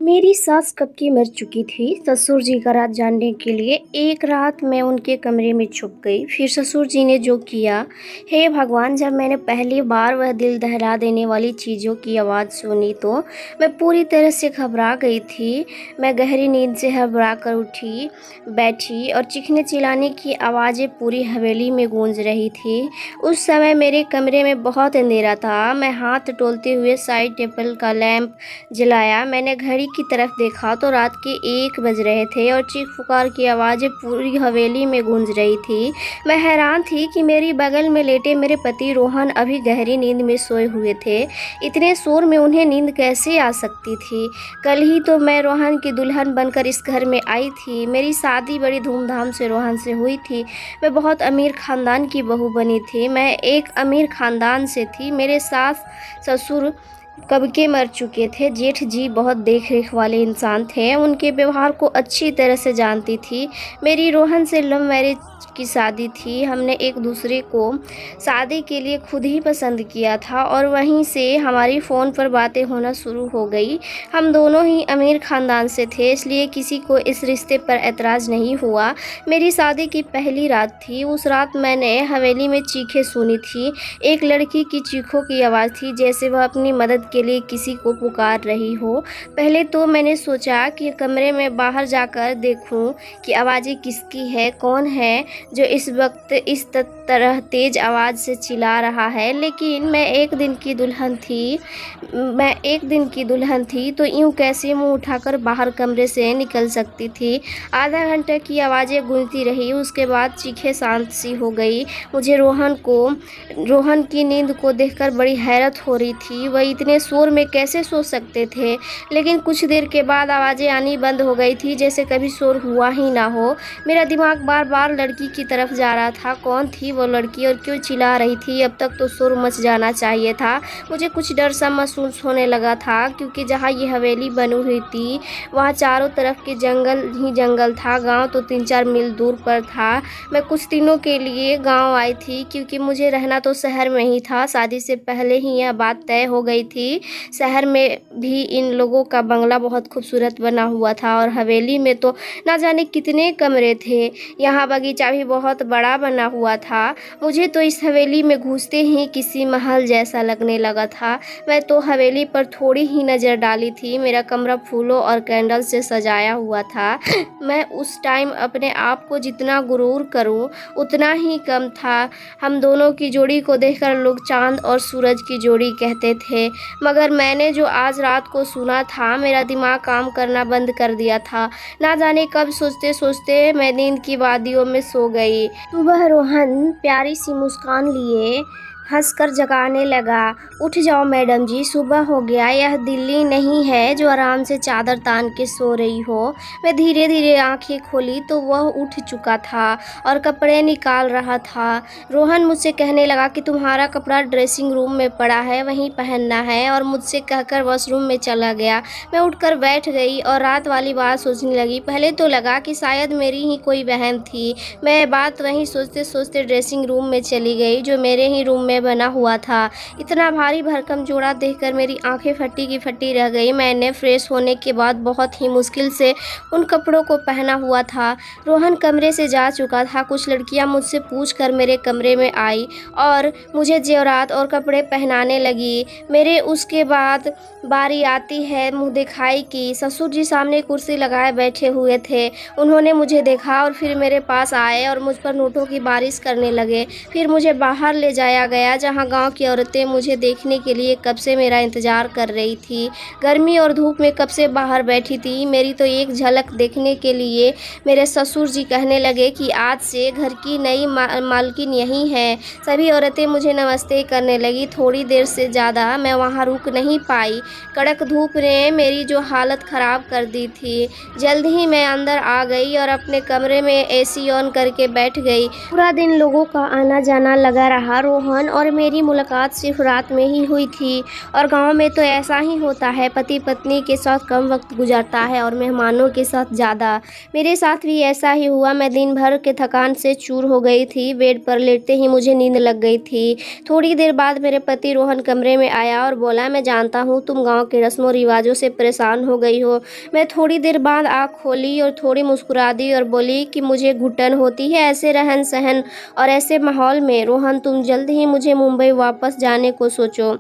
मेरी सास कब की मर चुकी थी। ससुर जी का राज जानने के लिए एक रात मैं उनके कमरे में छुप गई। फिर ससुर जी ने जो किया, हे भगवान, जब मैंने पहली बार वह दिल दहला देने वाली चीज़ों की आवाज़ सुनी तो मैं पूरी तरह से घबरा गई थी। मैं गहरी नींद से घबरा कर उठी, बैठी और चीखने चिल्लाने की आवाज़ें पूरी हवेली में गूंज रही थी। उस समय मेरे कमरे में बहुत अंधेरा था। मैं हाथ टोलते हुए साइड टेबल का लैंप जलाया। मैंने घड़ी की तरफ देखा तो रात के 1 बज रहे थे और चीख पुकार की आवाज़ें पूरी हवेली में गूंज रही थी। मैं हैरान थी कि मेरी बगल में लेटे मेरे पति रोहन अभी गहरी नींद में सोए हुए थे। इतने शोर में उन्हें नींद कैसे आ सकती थी। कल ही तो मैं रोहन की दुल्हन बनकर इस घर में आई थी। मेरी शादी बड़ी धूमधाम से रोहन से हुई थी। मैं बहुत अमीर खानदान की बहू बनी थी। मैं एक अमीर खानदान से थी। मेरे सास ससुर कब के मर चुके थे। जेठ जी बहुत देख रेख वाले इंसान थे। उनके व्यवहार को अच्छी तरह से जानती थी। मेरी रोहन से लव मैरिज की शादी थी। हमने एक दूसरे को शादी के लिए खुद ही पसंद किया था और वहीं से हमारी फ़ोन पर बातें होना शुरू हो गई। हम दोनों ही अमीर ख़ानदान से थे, इसलिए किसी को इस रिश्ते पर एतराज़ नहीं हुआ। मेरी शादी की पहली रात थी। उस रात मैंने हवेली में चीखें सुनी थी। एक लड़की की चीखों की आवाज़ थी, जैसे वह अपनी मदद के लिए किसी को पुकार रही हो। पहले तो मैंने सोचा कि कमरे में बाहर जाकर देखूं कि आवाज़ें किसकी है, कौन है जो इस वक्त इस तरह तेज़ आवाज़ से चिल्ला रहा है। लेकिन मैं एक दिन की दुल्हन थी तो यूँ कैसे मुंह उठाकर बाहर कमरे से निकल सकती थी। आधा घंटा की आवाज़ें गूंजती रही। उसके बाद चीखें शांत सी हो गई। मुझे रोहन की नींद को देखकर बड़ी हैरत हो रही थी। वह इतने शोर में कैसे सो सकते थे। लेकिन कुछ देर के बाद आवाज़ें आनी बंद हो गई थी, जैसे कभी शोर हुआ ही ना हो। मेरा दिमाग बार बार लड़की की तरफ जा रहा था। कौन थी वो लड़की और क्यों चिल्ला रही थी। अब तक तो शोर मच जाना चाहिए था। मुझे कुछ डर सा महसूस होने लगा था, क्योंकि जहाँ ये हवेली बनी हुई थी वहाँ चारों तरफ के जंगल ही जंगल था। गाँव तो 3-4 मील दूर पर था। मैं कुछ दिनों के लिए गाँव आई थी, क्योंकि मुझे रहना तो शहर में ही था। शादी से पहले ही यह बात तय हो गई थी। शहर में भी इन लोगों का बंगला बहुत खूबसूरत बना हुआ था और हवेली में तो ना जाने कितने कमरे थे। यहाँ बगीचा भी बहुत बड़ा बना हुआ था। मुझे तो इस हवेली में घुसते ही किसी महल जैसा लगने लगा था। मैं तो हवेली पर थोड़ी ही नज़र डाली थी। मेरा कमरा फूलों और कैंडल से सजाया हुआ था। मैं उस टाइम अपने आप को जितना गुरूर करूं उतना ही कम था। हम दोनों की जोड़ी को देखकर लोग चांद और सूरज की जोड़ी कहते थे। मगर मैंने जो आज रात को सुना था, मेरा दिमाग काम करना बंद कर दिया था। ना जाने कब सोचते सोचते मैं नींद की वादियों में सो गई। सुबह रोहन प्यारी सी मुस्कान लिए हंसकर जगाने लगा। उठ जाओ मैडम जी, सुबह हो गया। यह दिल्ली नहीं है जो आराम से चादर तान के सो रही हो। मैं धीरे धीरे आंखें खोली तो वह उठ चुका था और कपड़े निकाल रहा था। रोहन मुझसे कहने लगा कि तुम्हारा कपड़ा ड्रेसिंग रूम में पड़ा है, वहीं पहनना है, और मुझसे कहकर वॉशरूम में चला गया। मैं उठकर बैठ गई और रात वाली बात सोचने लगी। पहले तो लगा कि शायद मेरी ही कोई बहन थी। मैं बात वहीं सोचते सोचते ड्रेसिंग रूम में चली गई, जो मेरे ही रूम में बना हुआ था। इतना भारी भरकम जोड़ा देखकर मेरी आंखें फटी की फटी रह गई। मैंने फ्रेश होने के बाद बहुत ही मुश्किल से उन कपड़ों को पहना हुआ था। रोहन कमरे से जा चुका था। कुछ लड़कियां मुझसे पूछकर मेरे कमरे में आई और मुझे जेवरात और कपड़े पहनाने लगी। मेरे उसके बाद बारी आती है मुंह दिखाई की। ससुर जी सामने कुर्सी लगाए बैठे हुए थे। उन्होंने मुझे देखा और फिर मेरे पास आए और मुझ पर नोटों की बारिश करने लगे। फिर मुझे बाहर ले जाया गया, जहां गांव की औरतें मुझे देखने के लिए कब से मेरा इंतजार कर रही थी। गर्मी और धूप में कब से बाहर बैठी थी। मेरी तो एक झलक देखने के लिए मेरे ससुर जी कहने लगे कि आज से घर की नई मालकिन यही है। सभी औरतें मुझे नमस्ते करने लगी। थोड़ी देर से ज़्यादा मैं वहाँ रुक नहीं पाई। कड़क धूप ने मेरी जो हालत ख़राब कर दी थी। जल्द ही मैं अंदर आ गई और अपने कमरे में एसी ऑन करके बैठ गई। पूरा दिन लोगों का आना जाना लगा रहा। रोहन और मेरी मुलाकात सिर्फ रात में ही हुई थी और गांव में तो ऐसा ही होता है, पति पत्नी के साथ कम वक्त गुजारता है और मेहमानों के साथ ज़्यादा। मेरे साथ भी ऐसा ही हुआ। मैं दिन भर के थकान से चूर हो गई थी। बेड पर लेटते ही मुझे नींद लग गई थी। थोड़ी देर बाद मेरे पति रोहन कमरे में आया और बोला, मैं जानता हूँ तुम गाँव के रस्मों रिवाजों से परेशान हो गई हो। मैं थोड़ी देर बाद आँख खोली और थोड़ी मुस्कुरा दी और बोली कि मुझे घुटन होती है ऐसे रहन सहन और ऐसे माहौल में। रोहन, तुम जल्द ही मुझे मुंबई वापस जाने को सोचो।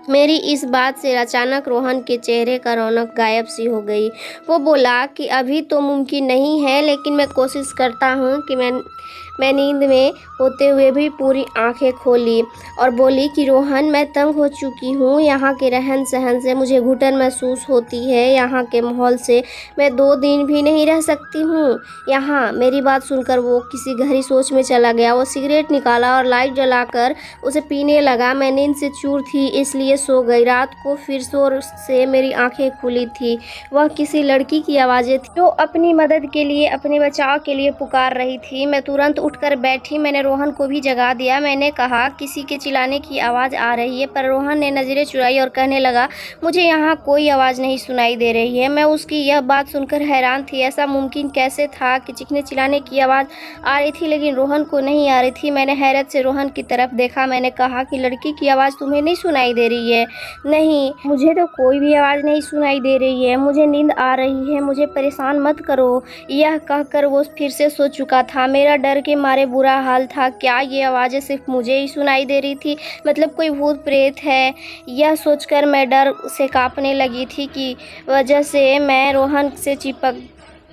मेरी इस बात से अचानक रोहन के चेहरे का रौनक गायब सी हो गई। वो बोला कि अभी तो मुमकिन नहीं है, लेकिन मैं कोशिश करता हूँ कि मैं नींद में होते हुए भी पूरी आंखें खोली और बोली कि रोहन, मैं तंग हो चुकी हूँ यहाँ के रहन सहन से। मुझे घुटन महसूस होती है यहाँ के माहौल से। मैं 2 दिन भी नहीं रह सकती हूँ यहाँ। मेरी बात सुनकर वो किसी गहरी सोच में चला गया। वो सिगरेट निकाला और लाइट जलाकर उसे पीने लगा। मैं नींद से चूर थी इसलिए सो गई। रात को फिर जोर से मेरी आंखें खुली थी। वह किसी लड़की की आवाज़ें थी जो अपनी मदद के लिए, अपने बचाव के लिए पुकार रही थी। मैं तुरंत उठकर बैठी। मैंने रोहन को भी जगा दिया। मैंने कहा, किसी के चिल्लाने की आवाज़ आ रही है, पर रोहन ने नज़रें चुराई और कहने लगा, मुझे यहाँ कोई आवाज़ नहीं सुनाई दे रही है। मैं उसकी यह बात सुनकर हैरान थी। ऐसा मुमकिन कैसे था कि चीखने चिल्लाने की आवाज़ आ रही थी लेकिन रोहन को नहीं आ रही थी। मैंने हैरत से रोहन की तरफ देखा। मैंने कहा कि लड़की की आवाज़ तुम्हें नहीं सुनाई दे रही है? नहीं, मुझे तो कोई भी आवाज़ नहीं सुनाई दे रही है। मुझे नींद आ रही है, मुझे परेशान मत करो। यह कहकर वो फिर से सो चुका था। मेरा डर के मारे बुरा हाल था। क्या ये आवाज़ें सिर्फ मुझे ही सुनाई दे रही थी? मतलब कोई भूत प्रेत है? यह सोचकर मैं डर से कांपने लगी थी कि वजह से मैं रोहन से चिपक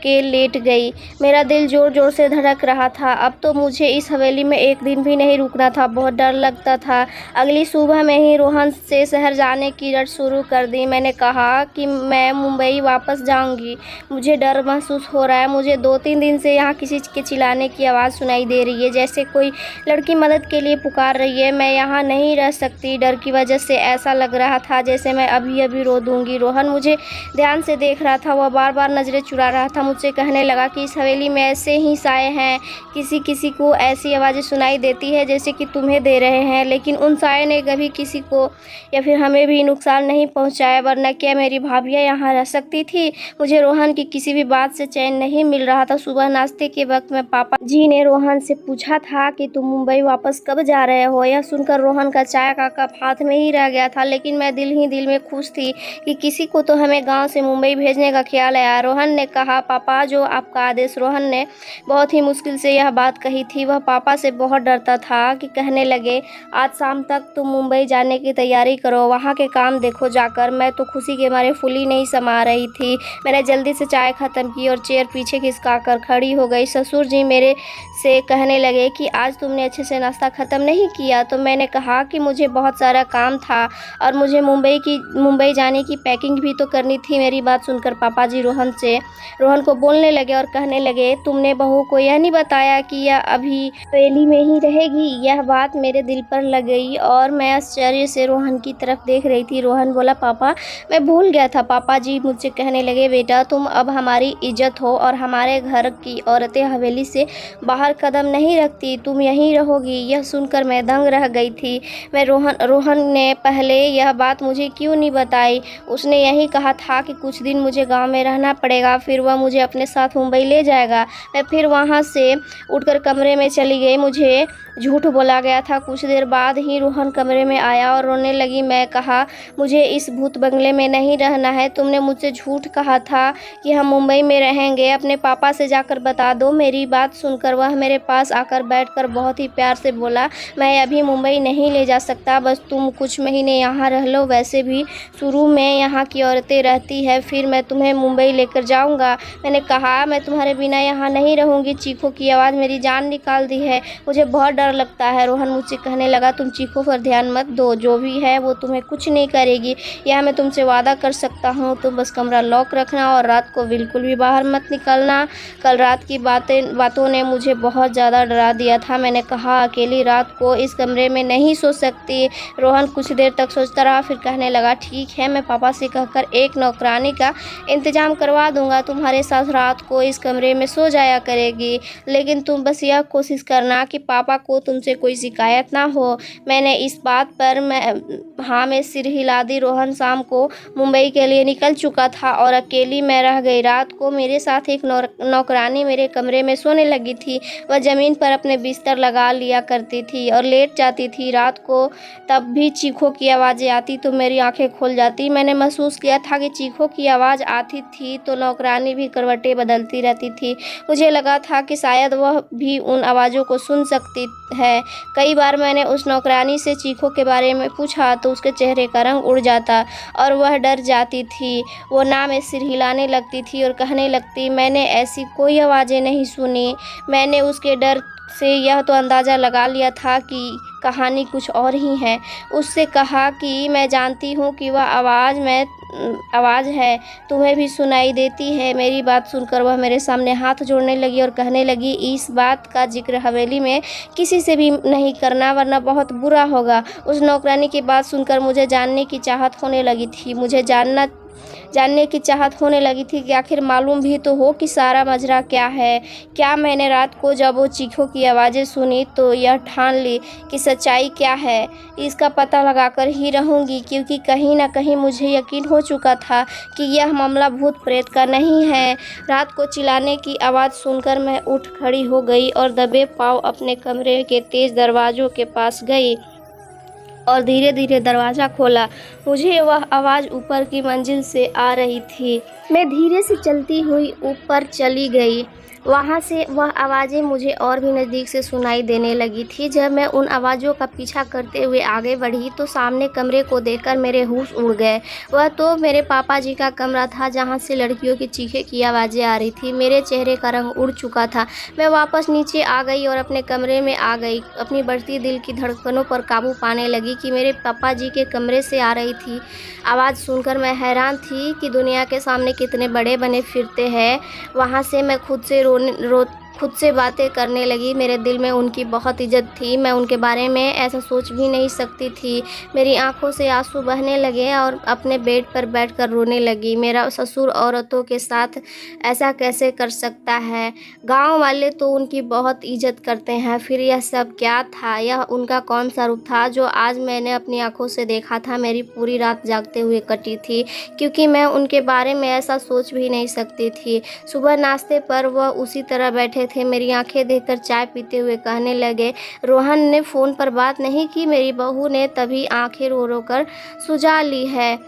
के लेट गई। मेरा दिल जोर जोर से धड़क रहा था। अब तो मुझे इस हवेली में एक दिन भी नहीं रुकना था। बहुत डर लगता था। अगली सुबह में ही रोहन से शहर जाने की रट शुरू कर दी। मैंने कहा कि मैं मुंबई वापस जाऊंगी। मुझे डर महसूस हो रहा है। मुझे 2-3 दिन से यहाँ किसी के चिल्लाने की आवाज़ सुनाई दे रही है, जैसे कोई लड़की मदद के लिए पुकार रही है। मैं यहाँ नहीं रह सकती। डर की वजह से ऐसा लग रहा था जैसे मैं अभी अभी रो दूंगी। रोहन मुझे ध्यान से देख रहा था। वह बार बार नज़रें चुरा रहा था। मुझसे कहने लगा कि इस हवेली में ऐसे ही साए हैं। किसी किसी को ऐसी आवाज़ें सुनाई देती है जैसे कि तुम्हें दे रहे हैं, लेकिन उन साए ने कभी किसी को या फिर हमें भी नुकसान नहीं पहुंचाया। वरना क्या मेरी भाभियाँ यहाँ रह सकती थी? मुझे रोहन की किसी भी बात से चैन नहीं मिल रहा था। सुबह नाश्ते के वक्त में पापा जी ने रोहन से पूछा था कि तुम मुंबई वापस कब जा रहे हो। यह सुनकर रोहन का चाय का कप हाथ में ही रह गया था, लेकिन मैं दिल ही दिल में खुश थी कि किसी को तो हमें गाँव से मुंबई भेजने का ख्याल आया। रोहन ने कहा, पापा जो आपका आदेश। रोहन ने बहुत ही मुश्किल से यह बात कही थी। वह पापा से बहुत डरता था कि कहने लगे, आज शाम तक तुम मुंबई जाने की तैयारी करो, वहाँ के काम देखो जाकर। मैं तो खुशी के मारे फूली नहीं समा रही थी। मैंने जल्दी से चाय ख़त्म की और चेयर पीछे खिसका कर खड़ी हो गई। ससुर जी मेरे से कहने लगे कि आज तुमने अच्छे से नाश्ता ख़त्म नहीं किया। तो मैंने कहा कि मुझे बहुत सारा काम था और मुझे मुंबई जाने की पैकिंग भी तो करनी थी। मेरी बात सुनकर पापा जी रोहन को बोलने लगे और कहने लगे, तुमने बहू को यह नहीं बताया कि यह अभी हवेली में ही रहेगी? यह बात मेरे दिल पर लग गई और मैं आश्चर्य से रोहन की तरफ देख रही थी। रोहन बोला, पापा मैं भूल गया था। पापा जी मुझसे कहने लगे, बेटा तुम अब हमारी इज्जत हो और हमारे घर की औरतें हवेली से बाहर कदम नहीं रखती, तुम यहीं रहोगी। यह सुनकर मैं दंग रह गई थी। रोहन ने पहले यह बात मुझे क्यों नहीं बताई? उसने यही कहा था कि कुछ दिन मुझे गाँव में रहना पड़ेगा, फिर वह मुझे अपने साथ मुंबई ले जाएगा। मैं फिर वहाँ से उठकर कमरे में चली गई। मुझे झूठ बोला गया था। कुछ देर बाद ही रोहन कमरे में आया और रोने लगी। मैं कहा, मुझे इस भूत बंगले में नहीं रहना है। तुमने मुझसे झूठ कहा था कि हम मुंबई में रहेंगे। अपने पापा से जाकर बता दो। मेरी बात सुनकर वह मेरे पास आकर बैठकर बहुत ही प्यार से बोला, मैं अभी मुंबई नहीं ले जा सकता, बस तुम कुछ महीने यहाँ रह लो। वैसे भी शुरू में यहाँ की औरतें रहती है, फिर मैं तुम्हें मुंबई लेकर जाऊँगा। मैंने कहा, मैं तुम्हारे बिना यहाँ नहीं रहूँगी। चीखों की आवाज़ मेरी जान निकाल दी है। मुझे बहुत डर लगता है। रोहन मुझसे कहने लगा, तुम चीखों पर ध्यान मत दो, जो भी है वो तुम्हें कुछ नहीं करेगी, यह मैं तुमसे वादा कर सकता हूँ। तुम बस कमरा लॉक रखना और रात को बिल्कुल भी बाहर मत निकलना। कल रात की बातों ने मुझे बहुत ज़्यादा डरा दिया था। मैंने कहा, अकेली रात को इस कमरे में नहीं सो सकती। रोहन कुछ देर तक सोचता रहा, फिर कहने लगा, ठीक है, मैं पापा से कहकर एक नौकरानी का इंतजाम करवा दूंगा। तुम्हारे साथ रात को इस कमरे में सो जाया करेगी, लेकिन तुम बस यह कोशिश करना कि पापा को तुमसे कोई शिकायत ना हो। मैंने इस बात पर मैं सिर हिला दी। रोहन शाम को मुंबई के लिए निकल चुका था और अकेली मैं रह गई। रात को मेरे साथ एक नौकरानी मेरे कमरे में सोने लगी थी। वह ज़मीन पर अपने बिस्तर लगा लिया करती थी और लेट जाती थी। रात को तब भी चीखों की आवाज़ें आती तो मेरी आंखें खुल जाती। मैंने महसूस किया था कि चीखों की आवाज़ आती थी तो नौकरानी भी करवटें बदलती रहती थी। मुझे लगा था कि शायद वह भी उन आवाज़ों को सुन सकती है। कई बार मैंने उस नौकरानी से चीखों के बारे में पूछा तो उसके चेहरे का रंग उड़ जाता और वह डर जाती थी। वो ना में सिर हिलाने लगती थी और कहने लगती, मैंने ऐसी कोई आवाज़ें नहीं सुनी। मैंने उसके डर से यह तो अंदाज़ा लगा लिया था कि कहानी कुछ और ही है। उससे कहा कि मैं जानती हूँ कि वह आवाज़ है, तुम्हें भी सुनाई देती है। मेरी बात सुनकर वह मेरे सामने हाथ जोड़ने लगी और कहने लगी, इस बात का जिक्र हवेली में किसी से भी नहीं करना वरना बहुत बुरा होगा। उस नौकरानी की बात सुनकर मुझे जानने की चाहत होने लगी थी। मुझे जानने की चाहत होने लगी थी कि आखिर मालूम भी तो हो कि सारा मजरा क्या है। क्या मैंने रात को जब वो चीखों की आवाज़ें सुनी तो यह ठान ली कि सच्चाई क्या है, इसका पता लगाकर ही रहूँगी, क्योंकि कहीं ना कहीं मुझे यकीन हो चुका था कि यह मामला भूत प्रेत का नहीं है। रात को चिल्लाने की आवाज़ सुनकर मैं उठ खड़ी हो गई और दबे पाँव अपने कमरे के तेज़ दरवाज़ों के पास गई और धीरे धीरे दरवाज़ा खोला। मुझे वह आवाज़ ऊपर की मंजिल से आ रही थी। मैं धीरे से चलती हुई ऊपर चली गई। वहाँ से वह आवाज़ें मुझे और भी नज़दीक से सुनाई देने लगी थी। जब मैं उन आवाज़ों का पीछा करते हुए आगे बढ़ी तो सामने कमरे को देखकर मेरे होश उड़ गए। वह तो मेरे पापा जी का कमरा था जहाँ से लड़कियों की चीखें की आवाज़ें आ रही थी। मेरे चेहरे का रंग उड़ चुका था। मैं वापस नीचे आ गई और अपने कमरे में आ गई। अपनी बढ़ती दिल की धड़कनों पर काबू पाने लगी कि मेरे पापा जी के कमरे से आ रही थी आवाज़ सुनकर मैं हैरान थी कि दुनिया के सामने कितने बड़े बने फिरते हैं। वहाँ से मैं खुद से बातें करने लगी। मेरे दिल में उनकी बहुत इज्जत थी। मैं उनके बारे में ऐसा सोच भी नहीं सकती थी। मेरी आंखों से आंसू बहने लगे और अपने बेड पर बैठकर रोने लगी। मेरा ससुर औरतों के साथ ऐसा कैसे कर सकता है? गांव वाले तो उनकी बहुत इज्जत करते हैं। फिर यह सब क्या था? यह उनका कौन सा रूप था जो आज मैंने अपनी आंखों से देखा था? मेरी पूरी रात जागते हुए कटी थी, क्योंकि मैं उनके बारे में ऐसा सोच भी नहीं सकती थी। सुबह नाश्ते पर वह उसी तरह बैठे थे। मेरी आंखें देखकर चाय पीते हुए कहने लगे, रोहन ने फ़ोन पर बात नहीं की? मेरी बहू ने तभी आंखें रो रो कर सुझा ली है।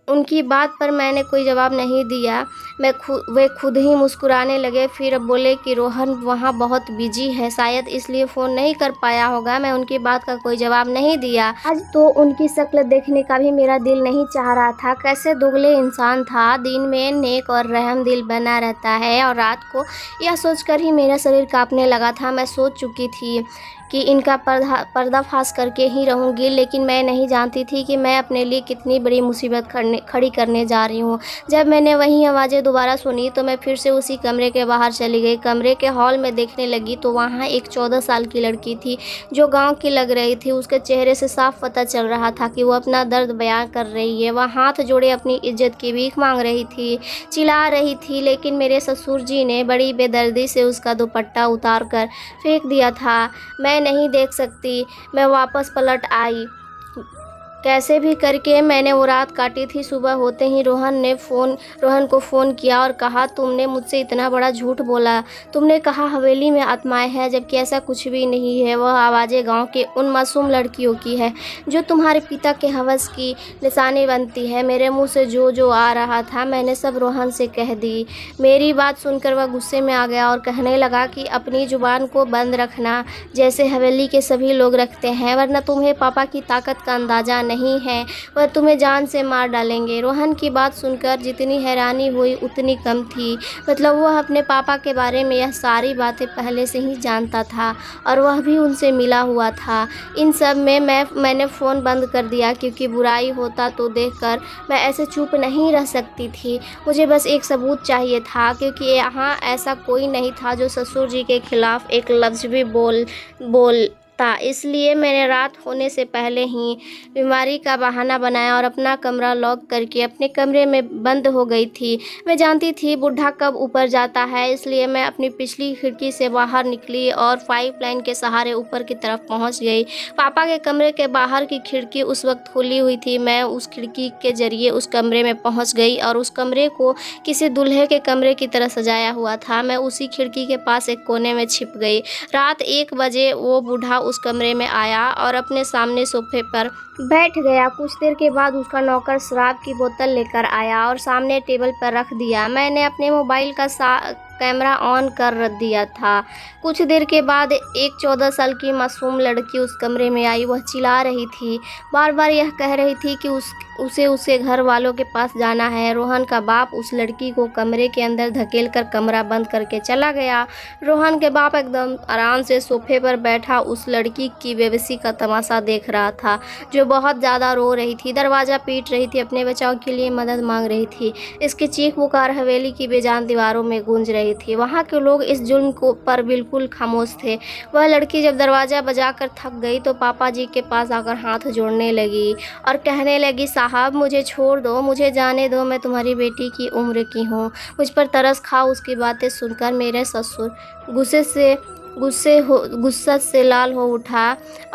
उनकी बात पर मैंने कोई जवाब नहीं दिया। वे खुद ही मुस्कुराने लगे। फिर बोले कि रोहन वहाँ बहुत बिजी है, शायद इसलिए फ़ोन नहीं कर पाया होगा। मैं उनकी बात का कोई जवाब नहीं दिया। आज तो उनकी शक्ल देखने का भी मेरा दिल नहीं चाह रहा था। कैसे दुगले इंसान था। दिन में नेक और रहम दिल बना रहता है और रात को यह सोचकर ही मेरा शरीर कांपने लगा था। मैं सोच चुकी थी कि इनका पर्दाफाश करके ही रहूँगी, लेकिन मैं नहीं जानती थी कि मैं अपने लिए कितनी बड़ी मुसीबत खड़ी करने जा रही हूँ। जब मैंने वही आवाज़ें दोबारा सुनी तो मैं फिर से उसी कमरे के बाहर चली गई। कमरे के हॉल में देखने लगी तो वहाँ एक 14 साल की लड़की थी जो गाँव की लग रही थी। उसके चेहरे से साफ पता चल रहा था कि वो अपना दर्द बयां कर रही है। वह हाथ जोड़े अपनी इज्जत की भीख मांग रही थी, चिल्ला रही थी, लेकिन मेरे ससुर जी ने बड़ी बेदर्दी से उसका दुपट्टा उतार कर फेंक दिया था। मैं नहीं देख सकती। मैं वापस पलट आई। कैसे भी करके मैंने वो रात काटी थी। सुबह होते ही रोहन को फ़ोन किया और कहा, तुमने मुझसे इतना बड़ा झूठ बोला। तुमने कहा हवेली में आत्माएं हैं, जबकि ऐसा कुछ भी नहीं है। वह आवाज़ें गांव के उन मासूम लड़कियों की है जो तुम्हारे पिता के हवस की निशानी बनती है। मेरे मुंह से जो आ रहा था मैंने सब रोहन से कह दी। मेरी बात सुनकर वह गुस्से में आ गया और कहने लगा कि अपनी ज़ुबान को बंद रखना, जैसे हवेली के सभी लोग रखते हैं, वरना तुम्हें पापा की ताकत का अंदाज़ा नहीं है। वह तुम्हें जान से मार डालेंगे। रोहन की बात सुनकर जितनी हैरानी हुई उतनी कम थी। मतलब वह अपने पापा के बारे में यह सारी बातें पहले से ही जानता था और वह भी उनसे मिला हुआ था। इन सब में मैंने फ़ोन बंद कर दिया, क्योंकि बुराई होता तो देखकर मैं ऐसे चुप नहीं रह सकती थी। मुझे बस एक सबूत चाहिए था, क्योंकि यहाँ ऐसा कोई नहीं था जो ससुर जी के खिलाफ एक लफ्ज़ भी था, इसलिए मैंने रात होने से पहले ही बीमारी का बहाना बनाया और अपना कमरा लॉक करके अपने कमरे में बंद हो गई थी। मैं जानती थी बूढ़ा कब ऊपर जाता है, इसलिए मैं अपनी पिछली खिड़की से बाहर निकली और पाइपलाइन के सहारे ऊपर की तरफ पहुंच गई। पापा के कमरे के बाहर की खिड़की उस वक्त खुली हुई थी। मैं उस खिड़की के जरिए उस कमरे में पहुंच गई और उस कमरे को किसी दूल्हे के कमरे की तरह सजाया हुआ था। मैं उसी खिड़की के पास एक कोने में छिप गई। रात 1 बजे वो बूढ़ा उस कमरे में आया और अपने सामने सोफे पर बैठ गया। कुछ देर के बाद उसका नौकर शराब की बोतल लेकर आया और सामने टेबल पर रख दिया। मैंने अपने मोबाइल का कैमरा ऑन कर दिया था। कुछ देर के बाद एक 14 साल की मासूम लड़की उस कमरे में आई। वह चिल्ला रही थी, बार बार यह कह रही थी कि उसे घर वालों के पास जाना है। रोहन का बाप उस लड़की को कमरे के अंदर धकेल कर कमरा बंद करके चला गया। रोहन के बाप एकदम आराम से सोफे पर बैठा उस लड़की की बेबसी का तमाशा देख रहा था, जो बहुत ज़्यादा रो रही थी, दरवाज़ा पीट रही थी, अपने बचाव के लिए मदद मांग रही थी। इसकी चीख पुकार हवेली की बेजान दीवारों में गूंज रही थी। वहाँ के लोग इस जुल्म पर बिल्कुल खामोश थे। वह लड़की जब दरवाज़ा बजाकर थक गई तो पापा जी के पास आकर हाथ जोड़ने लगी और कहने लगी, साहब मुझे छोड़ दो, मुझे जाने दो, मैं तुम्हारी बेटी की उम्र की हूँ। मुझ पर तरस खा। उसकी बातें सुनकर मेरे ससुर गुस्सा से लाल हो उठा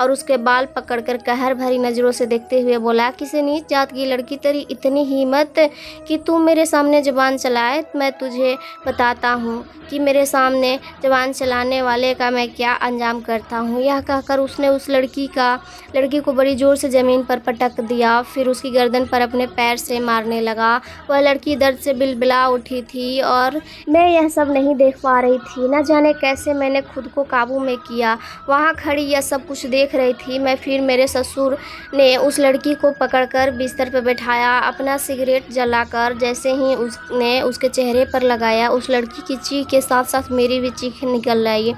और उसके बाल पकड़कर कहर भरी नज़रों से देखते हुए बोला, किसी नीच जात की लड़की, तेरी इतनी हिम्मत कि तू मेरे सामने ज़बान चलाए। मैं तुझे बताता हूँ कि मेरे सामने ज़बान चलाने वाले का मैं क्या अंजाम करता हूँ। यह कहकर उसने उस लड़की को बड़ी ज़ोर से ज़मीन पर पटक दिया, फिर उसकी गर्दन पर अपने पैर से मारने लगा। वह लड़की दर्द से बिलबिला उठी थी और मैं यह सब नहीं देख पा रही थी। न जाने कैसे मैंने खुद को काबू में किया। वहाँ खड़ी यह सब कुछ देख रही थी मैं। फिर मेरे ससुर ने उस लड़की को पकड़कर बिस्तर पर बैठाया। अपना सिगरेट जलाकर जैसे ही उसने उसके चेहरे पर लगाया, उस लड़की की चीख के साथ साथ मेरी भी चीख निकल आई।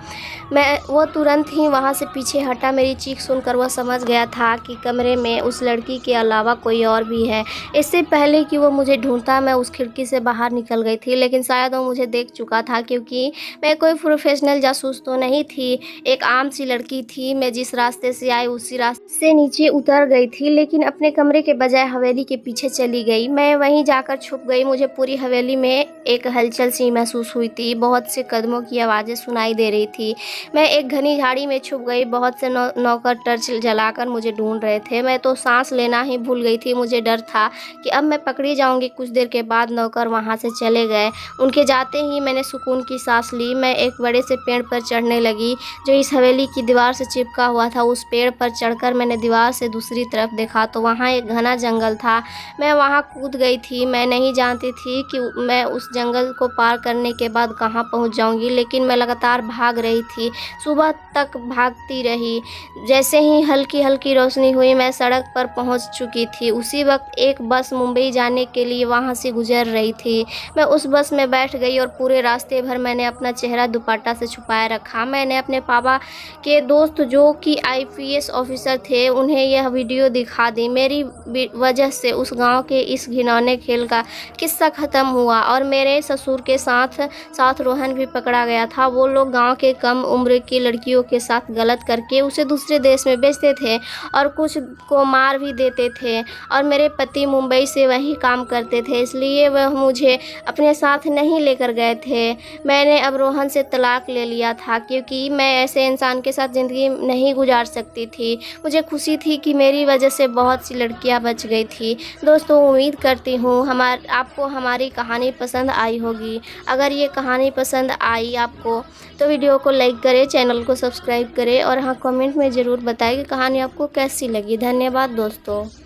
वो तुरंत ही वहाँ से पीछे हटा। मेरी चीख सुनकर वह समझ गया था कि कमरे में उस लड़की के अलावा कोई और भी है। इससे पहले कि वो मुझे ढूंढता मैं उस खिड़की से बाहर निकल गई थी, लेकिन शायद वो मुझे देख चुका था, क्योंकि मैं कोई प्रोफेशनल जासूस तो नहीं थी। एक आम सी लड़की थी। मैं जिस रास्ते से आई उसी रास्ते से नीचे उतर गई थी, लेकिन अपने कमरे के बजाय हवेली के पीछे चली गई। मैं वहीं जाकर छुप गई। मुझे पूरी हवेली में एक हलचल सी महसूस हुई थी। बहुत से कदमों की आवाज़ें सुनाई दे रही थी। मैं एक घनी झाड़ी में छुप गई। बहुत से नौकर टर्च जलाकर मुझे ढूंढ रहे थे। मैं तो सांस लेना ही भूल गई थी। मुझे डर था कि अब मैं पकड़ी जाऊंगी। कुछ देर के बाद नौकर वहां से चले गए। उनके जाते ही मैंने सुकून की सांस ली। मैं एक बड़े से पेड़ पर चढ़ने लगी जो इस हवेली की दीवार से चिपका हुआ था। उस पेड़ पर चढ़कर मैंने दीवार से दूसरी तरफ देखा तो वहाँ एक घना जंगल था। मैं वहाँ कूद गई थी। मैं नहीं जानती थी कि मैं उस जंगल को पार करने के बाद कहाँ पहुँच जाऊंगी, लेकिन मैं लगातार भाग रही थी। सुबह तक भागती रही। जैसे ही हल्की हल्की रोशनी हुई मैं सड़क पर पहुंच चुकी थी। उसी वक्त एक बस मुंबई जाने के लिए वहां से गुजर रही थी। मैं उस बस में बैठ गई और पूरे रास्ते भर मैंने अपना चेहरा दुपट्टा से छुपाए रखा। मैंने अपने पापा के दोस्त जो कि IPS ऑफिसर थे उन्हें यह वीडियो दिखा दी। मेरी वजह से उस गाँव के इस घिनौने खेल का किस्सा ख़त्म हुआ और मेरे ससुर के साथ रोहन भी पकड़ा गया था। वो लोग गाँव के कम उम्र की लड़कियों के साथ गलत करके उसे दूसरे देश में बेचते थे और कुछ को मार भी देते थे, और मेरे पति मुंबई से वही काम करते थे, इसलिए वह मुझे अपने साथ नहीं लेकर गए थे। मैंने अब रोहन से तलाक ले लिया था, क्योंकि मैं ऐसे इंसान के साथ ज़िंदगी नहीं गुजार सकती थी। मुझे खुशी थी कि मेरी वजह से बहुत सी लड़कियां बच गई थी। दोस्तों, उम्मीद करती हूँ आपको हमारी कहानी पसंद आई होगी। अगर ये कहानी पसंद आई आपको तो वीडियो को लाइक करें, चैनल को सब्सक्राइब करें और हाँ, कमेंट में ज़रूर बताएं कि कहानी आपको कैसी लगी। धन्यवाद दोस्तों।